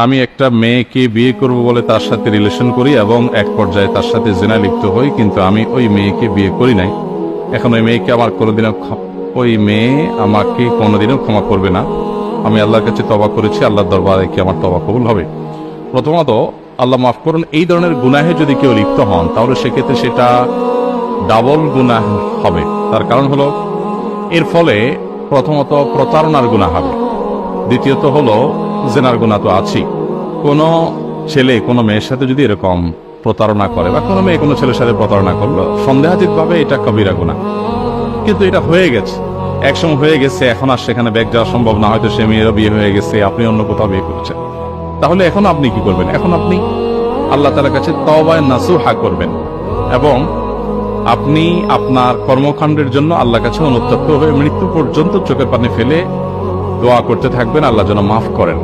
আমি একটা মেয়েকে বিয়ে করব বলে তার সাথে রিলেশন করি এবং এক পর্যায়ে তার সাথে জিনা লিপ্ত হই, কিন্তু আমি ওই মেয়েকে বিয়ে করি নাই। এখন ওই মেয়েকে আমার কোনোদিনও ওই মেয়ে আমাকে কোনোদিনও ক্ষমা করবে না। আমি আল্লাহর কাছে তওবা করেছি, আল্লাহর দরবারে কি আমার তওবা কবুল হবে? প্রথমত আল্লাহ মাফ করুন, এই ধরনের গুনাহে যদি কেউ লিপ্ত হন তাহলে সেক্ষেত্রে সেটা ডাবল গুনাহ হবে। তার কারণ হলো এর ফলে প্রথমত প্রতারণার গুনাহ হবে, দ্বিতীয়ত হলো জেনার গুনাহ তো আছেই। কোনো ছেলে কোনো মেয়ের সাথে যদি এরকম প্রতারণা করে বা কোনো মেয়ে কোনো ছেলের সাথে প্রতারণা করলো, সন্দেহাতীতভাবে এটা কবিরা গুনাহ। কিন্তু এটা হয়ে গেছে, একসময় হয়ে গেছে, এখন আর সেখানে ব্যাগ যাওয়া সম্ভব না। হয়তো সে মেয়েরও বিয়ে হয়ে গেছে, আপনি অন্য কোথাও বিয়ে করেছেন, তাহলে এখন আপনি কি করবেন? এখন আপনি আল্লাহ তাআলার কাছে তওবায়ে নাসুহা করবেন এবং আপনি আপনার কর্মকাণ্ডের জন্য আল্লাহর কাছে অনুতপ্ত হয়ে মৃত্যু পর্যন্ত চোখের পানি ফেলে দোয়া করতে থাকবেন, আল্লাহ যেন মাফ করেন।